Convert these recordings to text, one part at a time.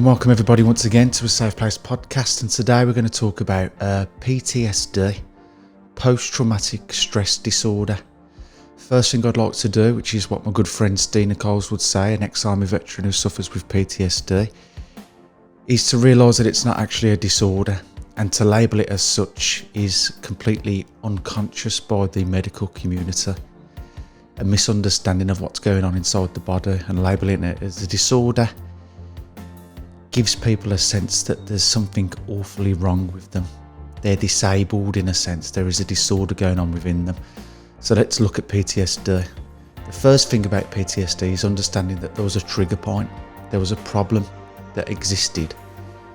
welcome everybody once again to a Safe Place podcast, and today we're going to talk about PTSD, post-traumatic stress disorder. First thing I'd like to do, which is what my good friend Steve Nichols would say, an ex-army veteran who suffers with PTSD, is to realise that it's not actually a disorder, and to label it as such is completely unconscious by the medical community. A misunderstanding of what's going on inside the body, and labelling it as a disorder gives people a sense that there's something awfully wrong with them. They're disabled in a sense. There is a disorder going on within them. So let's look at PTSD. The first thing about PTSD is understanding that there was a trigger point. There was a problem that existed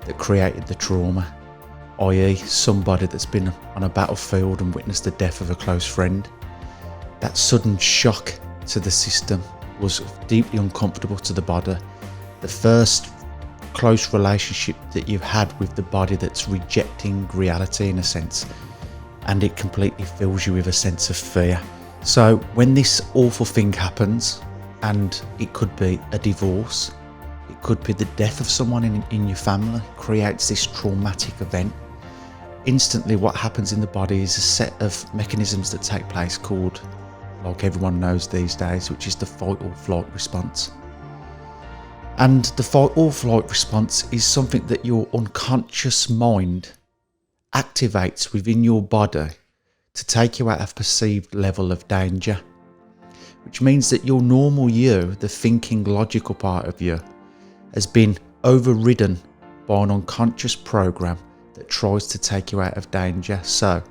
that created the trauma, i.e. somebody that's been on a battlefield and witnessed the death of a close friend. That sudden shock to the system was deeply uncomfortable to the body. The first close relationship that you've had with the body that's rejecting reality in a sense, and it completely fills you with a sense of fear. So when this awful thing happens, and it could be a divorce, it could be the death of someone in your family, creates this traumatic event. Instantly what happens in the body is a set of mechanisms that take place called, like everyone knows these days, which is the fight or flight response. And the fight or flight response is something that your unconscious mind activates within your body to take you out of perceived level of danger. Which means that your normal you, the thinking logical part of you, has been overridden by an unconscious program that tries to take you out of danger. So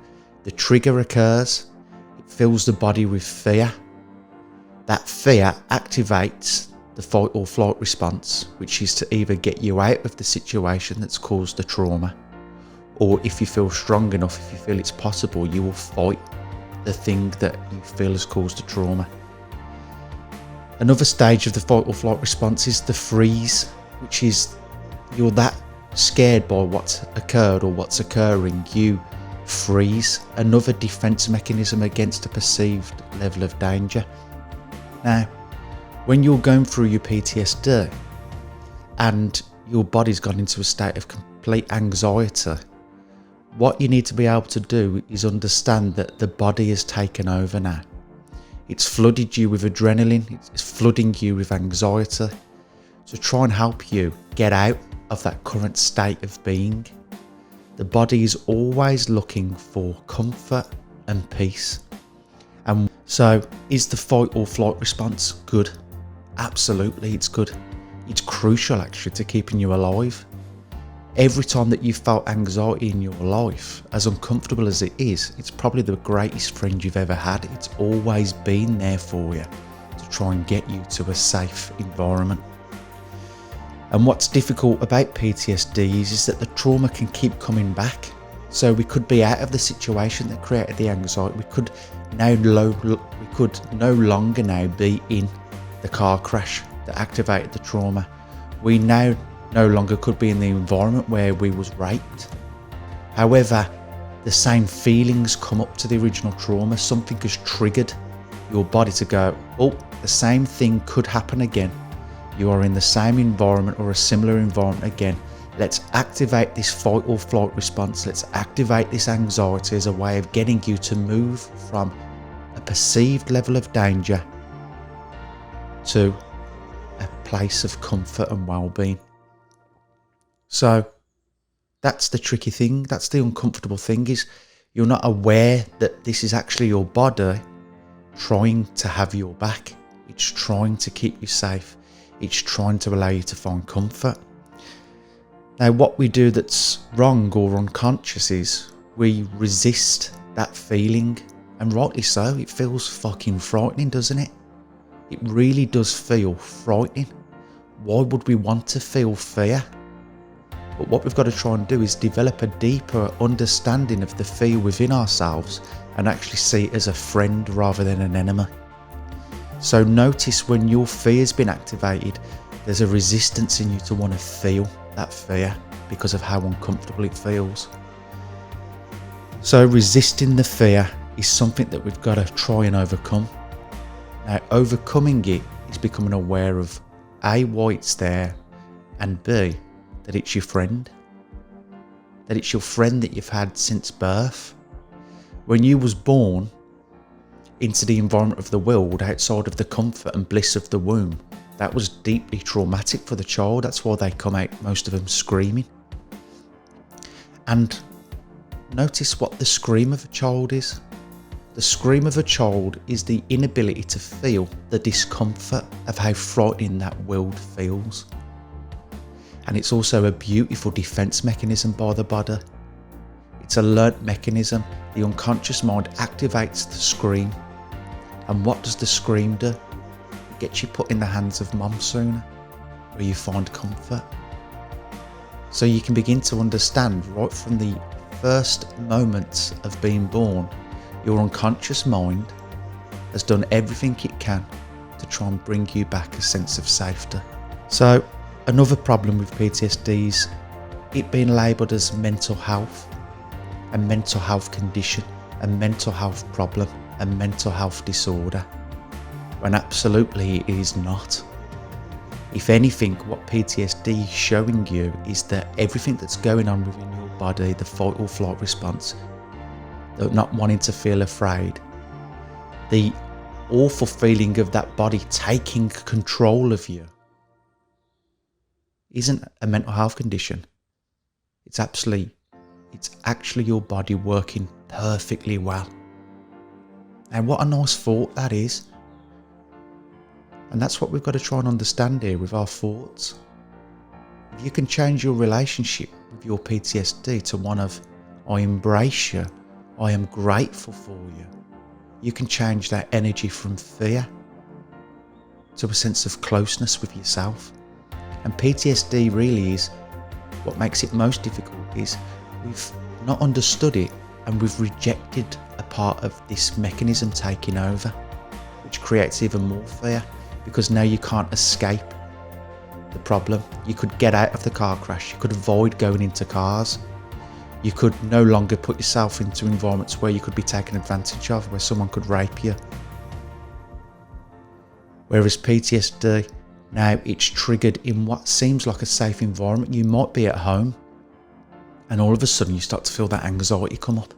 the trigger occurs, it fills the body with fear. That fear activates the fight or flight response, which is to either get you out of the situation that's caused the trauma, or if you feel strong enough, if you feel it's possible, you will fight the thing that you feel has caused the trauma. Another stage of the fight or flight response is the freeze, which is you're that scared by what's occurred or what's occurring, you freeze. Another defense mechanism against a perceived level of danger. Now, when you're going through your PTSD and your body's gone into a state of complete anxiety, what you need to be able to do is understand that the body has taken over now. It's flooded you with adrenaline, it's flooding you with anxiety to try and help you get out of that current state of being. The body is always looking for comfort and peace. And so, is the fight or flight response good? Absolutely, it's good. It's crucial actually to keeping you alive. Every time that you felt anxiety in your life, as uncomfortable as it is, it's probably the greatest friend you've ever had. It's always been there for you to try and get you to a safe environment. And what's difficult about PTSD is that the trauma can keep coming back. So we could be out of the situation that created the anxiety. We could no longer now be in the car crash that activated the trauma. We now no longer could be in the environment where we was raped. However, the same feelings come up to the original trauma. Something has triggered your body to go, oh, the same thing could happen again. You are in the same environment or a similar environment again. Let's activate this fight or flight response. Let's activate this anxiety as a way of getting you to move from a perceived level of danger to a place of comfort and well-being. So that's the tricky thing, that's the uncomfortable thing, is you're not aware that this is actually your body trying to have your back. It's trying to keep you safe. It's trying to allow you to find comfort. Now what we do that's wrong or unconscious is we resist that feeling, and rightly so. It feels fucking frightening, doesn't it? It really does feel frightening. Why would we want to feel fear? But what we've got to try and do is develop a deeper understanding of the fear within ourselves and actually see it as a friend rather than an enemy. So notice when your fear's been activated, there's a resistance in you to want to feel that fear because of how uncomfortable it feels. So resisting the fear is something that we've got to try and overcome. Now, overcoming it is becoming aware of A, why it's there, and B, that it's your friend, that it's your friend that you've had since birth. When you was born into the environment of the world outside of the comfort and bliss of the womb, that was deeply traumatic for the child. That's why they come out, most of them, screaming. And notice what the scream of a child is. The scream of a child is the inability to feel the discomfort of how frightening that world feels. And it's also a beautiful defense mechanism by the body. It's a learnt mechanism. The unconscious mind activates the scream. And what does the scream do? It gets you put in the hands of mum sooner, where you find comfort. So you can begin to understand right from the first moments of being born, your unconscious mind has done everything it can to try and bring you back a sense of safety. So another problem with PTSD is it being labelled as mental health, a mental health condition, a mental health problem, a mental health disorder, when absolutely it is not. If anything, what PTSD is showing you is that everything that's going on within your body, the fight or flight response, the not wanting to feel afraid, the awful feeling of that body taking control of you, isn't a mental health condition. It's actually your body working perfectly well. And what a nice thought that is. And that's what we've got to try and understand here with our thoughts. If you can change your relationship with your PTSD to one of, I embrace you, I am grateful for you, you can change that energy from fear to a sense of closeness with yourself. And PTSD really is what makes it most difficult is we've not understood it and we've rejected a part of this mechanism taking over, which creates even more fear, because now you can't escape the problem. You could get out of the car crash, you could avoid going into cars, you could no longer put yourself into environments where you could be taken advantage of, where someone could rape you. Whereas PTSD, now it's triggered in what seems like a safe environment. You might be at home and all of a sudden you start to feel that anxiety come up.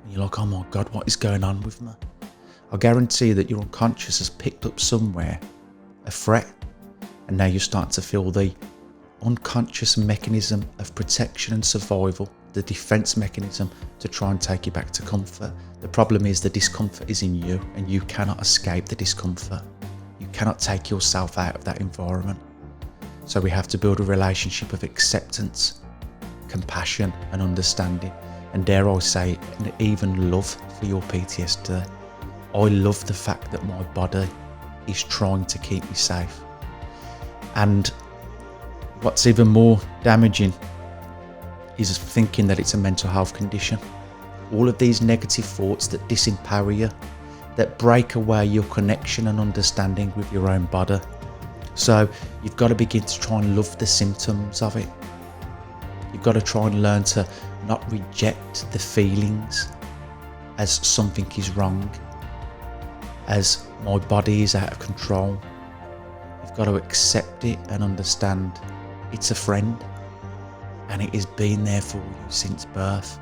And you're like, oh my God, what is going on with me? I guarantee that your unconscious has picked up somewhere a threat, and now you're starting to feel the unconscious mechanism of protection and survival, the defense mechanism to try and take you back to comfort. The problem is the discomfort is in you and you cannot escape the discomfort. You cannot take yourself out of that environment. So we have to build a relationship of acceptance, compassion and understanding, and dare I say, even love for your PTSD. I love the fact that my body is trying to keep me safe. And what's even more damaging is thinking that it's a mental health condition. All of these negative thoughts that disempower you, that break away your connection and understanding with your own body. So you've got to begin to try and love the symptoms of it. You've got to try and learn to not reject the feelings as something is wrong, as my body is out of control. You've got to accept it and understand it's a friend and it has been there for you since birth.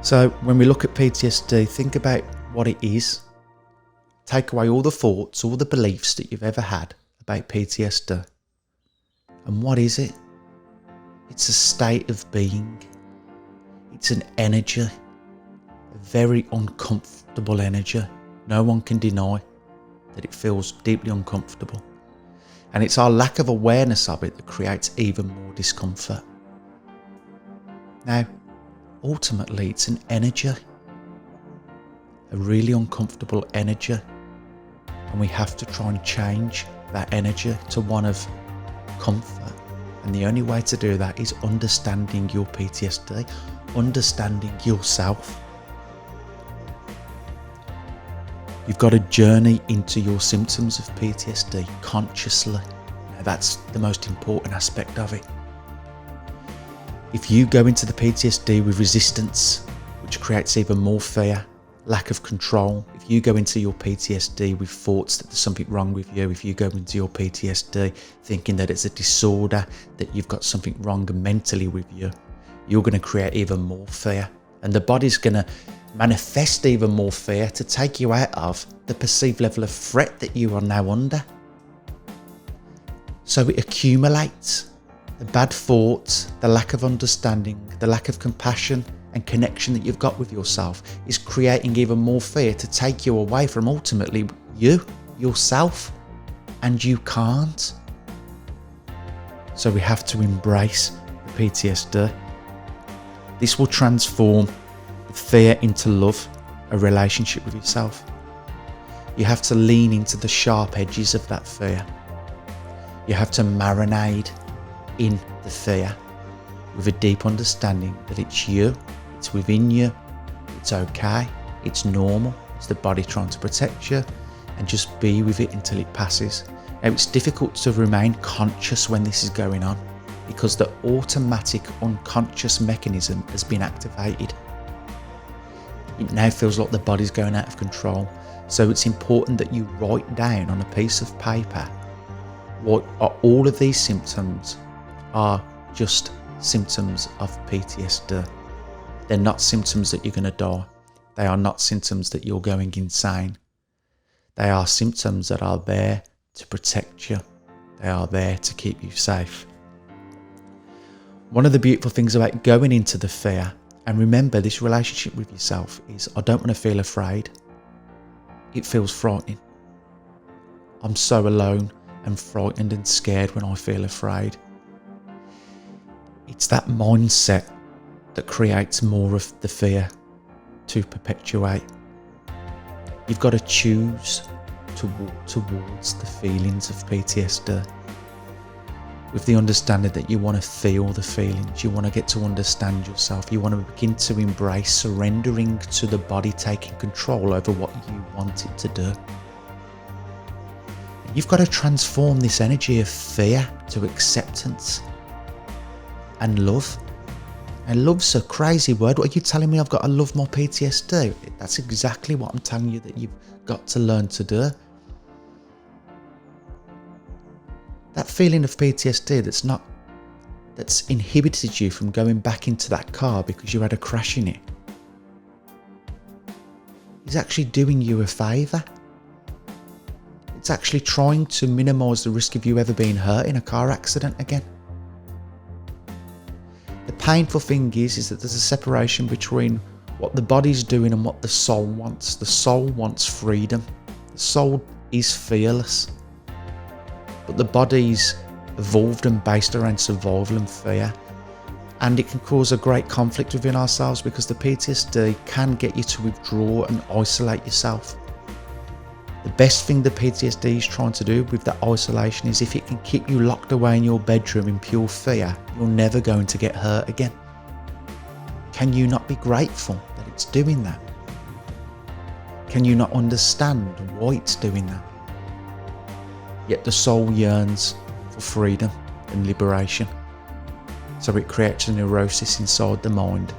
So when we look at PTSD, think about what it is. Take away all the thoughts, all the beliefs that you've ever had about PTSD. And what is it? It's a state of being. It's an energy, a very uncomfortable energy. No one can deny that it feels deeply uncomfortable. And it's our lack of awareness of it that creates even more discomfort. Now, ultimately, it's an energy, a really uncomfortable energy. And we have to try and change that energy to one of comfort. And the only way to do that is understanding your PTSD, understanding yourself. You've got to journey into your symptoms of PTSD consciously. Now, that's the most important aspect of it. If you go into the PTSD with resistance, which creates even more fear, lack of control. If you go into your PTSD with thoughts that there's something wrong with you, if you go into your PTSD thinking that it's a disorder, that you've got something wrong mentally with you, you're going to create even more fear. And the body's going to manifest even more fear to take you out of the perceived level of threat that you are now under. So it accumulates. The bad thoughts, the lack of understanding, the lack of compassion and connection that you've got with yourself is creating even more fear to take you away from ultimately yourself, and you can't. So we have to embrace the PTSD. This will transform the fear into love, a relationship with yourself. You have to lean into the sharp edges of that fear. You have to marinate in the fear with a deep understanding that it's you, it's within you, it's okay, it's normal, it's the body trying to protect you, and just be with it until it passes. Now, it's difficult to remain conscious when this is going on because the automatic unconscious mechanism has been activated. It now feels like the body's going out of control. So it's important that you write down on a piece of paper what are all of these symptoms are just symptoms of PTSD. They're not symptoms that you're going to die. They are not symptoms that you're going insane. They are symptoms that are there to protect you. They are there to keep you safe. One of the beautiful things about going into the fear, and remember this relationship with yourself, is I don't want to feel afraid. It feels frightening. I'm so alone and frightened and scared when I feel afraid. It's that mindset that creates more of the fear to perpetuate. You've got to choose to walk towards the feelings of PTSD with the understanding that you want to feel the feelings, you want to get to understand yourself, you want to begin to embrace surrendering to the body taking control over what you want it to do. You've got to transform this energy of fear to acceptance and love. And love's a crazy word. What are you telling me? I've got to love my PTSD? That's exactly what I'm telling you that you've got to learn to do. That feeling of PTSD that's inhibited you from going back into that car because you had a crash in it is actually doing you a favour. It's actually trying to minimise the risk of you ever being hurt in a car accident again. The painful thing is that there's a separation between what the body's doing and what the soul wants. The soul wants freedom. The soul is fearless. But the body's evolved and based around survival and fear. And it can cause a great conflict within ourselves because the PTSD can get you to withdraw and isolate yourself. The best thing the PTSD is trying to do with that isolation is if it can keep you locked away in your bedroom in pure fear, you're never going to get hurt again. Can you not be grateful that it's doing that? Can you not understand why it's doing that? Yet the soul yearns for freedom and liberation. So it creates a neurosis inside the mind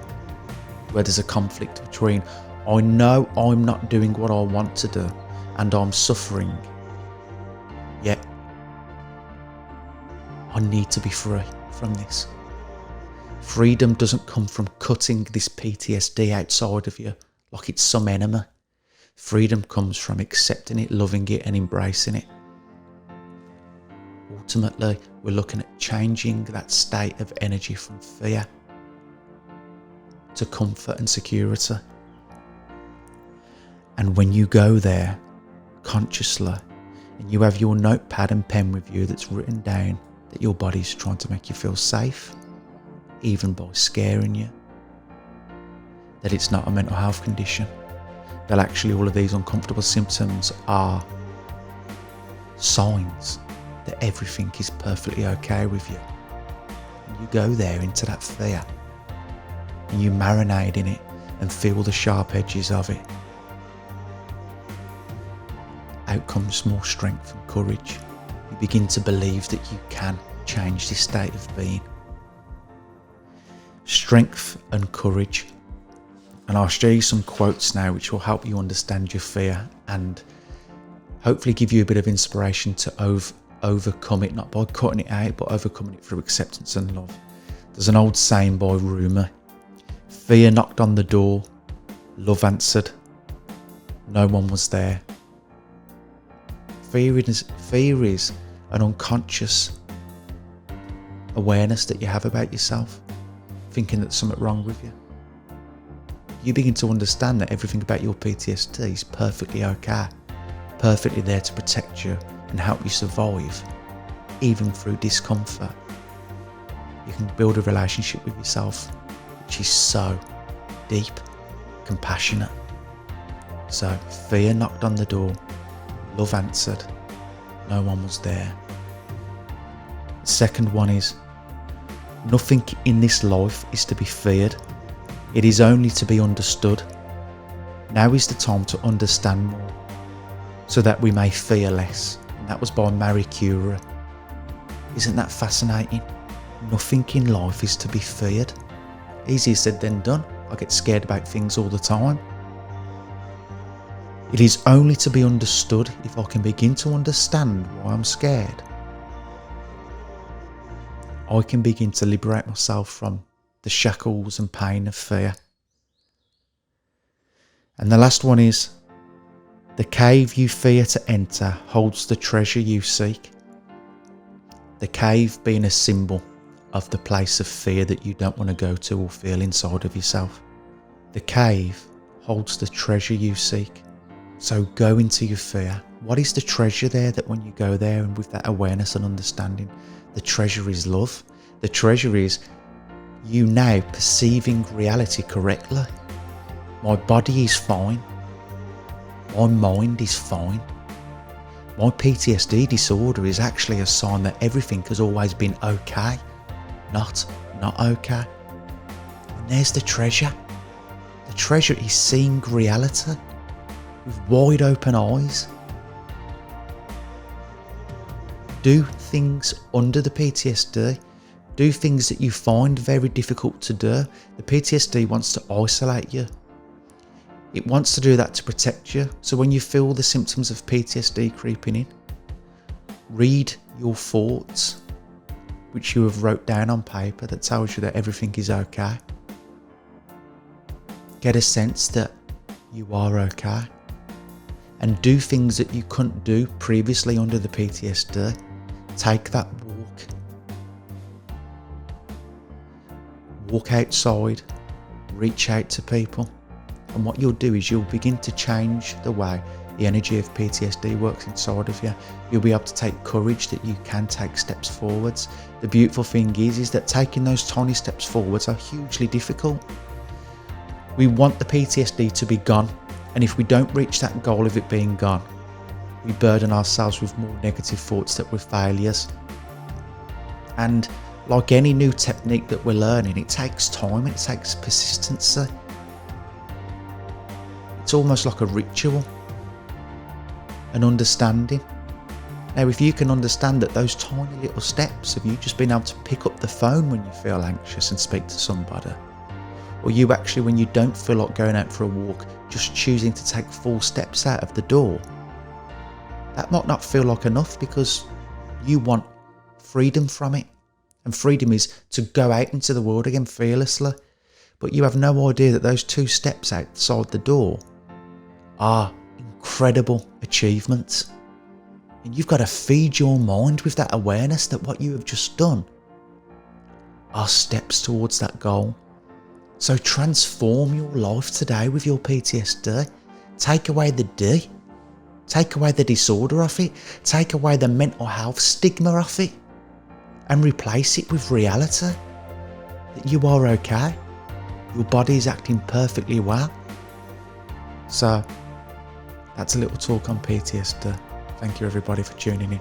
where there's a conflict between, I know I'm not doing what I want to do and I'm suffering, yet I need to be free from this. Freedom doesn't come from cutting this PTSD outside of you like it's some enemy. Freedom comes from accepting it, loving it and embracing it. Ultimately, we're looking at changing that state of energy from fear to comfort and security. And when you go there consciously and you have your notepad and pen with you that's written down that your body's trying to make you feel safe, even by scaring you, that it's not a mental health condition, that actually all of these uncomfortable symptoms are signs that everything is perfectly okay with you. And you go there into that fear and you marinate in it and feel the sharp edges of it. Out comes more strength and courage. You begin to believe that you can change this state of being. Strength and courage And I'll show you some quotes now which will help you understand your fear and hopefully give you a bit of inspiration to overcome it, not by cutting it out, but overcoming it through acceptance and love. There's an old saying by Rumi: fear knocked on the door, love answered, no one was there. Fear is an unconscious awareness that you have about yourself, thinking that something's wrong with you. You begin to understand that everything about your PTSD is perfectly okay, perfectly there to protect you and help you survive, even through discomfort. You can build a relationship with yourself which is so deep, compassionate. So fear knocked on the door, love answered, no one was there. The second one is, nothing in this life is to be feared. It is only to be understood. Now is the time to understand more, so that we may fear less. And that was by Marie Curie. Isn't that fascinating? Nothing in life is to be feared. Easier said than done. I get scared about things all the time. It is only to be understood. If I can begin to understand why I'm scared, I can begin to liberate myself from the shackles and pain of fear. And the last one is, the cave you fear to enter holds the treasure you seek. The cave being a symbol of the place of fear that you don't want to go to or feel inside of yourself. The cave holds the treasure you seek. So go into your fear. What is the treasure there that when you go there and with that awareness and understanding, the treasure is love. The treasure is you now perceiving reality correctly. My body is fine. My mind is fine. My PTSD disorder is actually a sign that everything has always been okay, not okay. And there's the treasure. The treasure is seeing reality with wide open eyes. Do things under the PTSD. Do things that you find very difficult to do. The PTSD wants to isolate you. It wants to do that to protect you. So when you feel the symptoms of PTSD creeping in, read your thoughts, which you have wrote down on paper, that tells you that everything is okay. Get a sense that you are okay. And do things that you couldn't do previously under the PTSD. Take that walk. Walk outside. Reach out to people. And what you'll do is you'll begin to change the way the energy of PTSD works inside of you. You'll be able to take courage that you can take steps forwards. The beautiful thing is that taking those tiny steps forwards are hugely difficult. We want the PTSD to be gone. And if we don't reach that goal of it being gone, we burden ourselves with more negative thoughts that we're failures. And like any new technique that we're learning, it takes time, it takes persistency. It's almost like a ritual, an understanding. Now, if you can understand that those tiny little steps of you just being able to pick up the phone when you feel anxious and speak to somebody, or you actually, when you don't feel like going out for a walk, just choosing to take 4 steps out of the door, that might not feel like enough because you want freedom from it. And freedom is to go out into the world again fearlessly. But you have no idea that those 2 steps outside the door are incredible achievements. And you've got to feed your mind with that awareness that what you have just done are steps towards that goal. So transform your life today with your PTSD. Take away the D. Take away the disorder off it. Take away the mental health stigma off it. And replace it with reality. That you are okay. Your body is acting perfectly well. So, that's a little talk on PTSD. Thank you everybody for tuning in.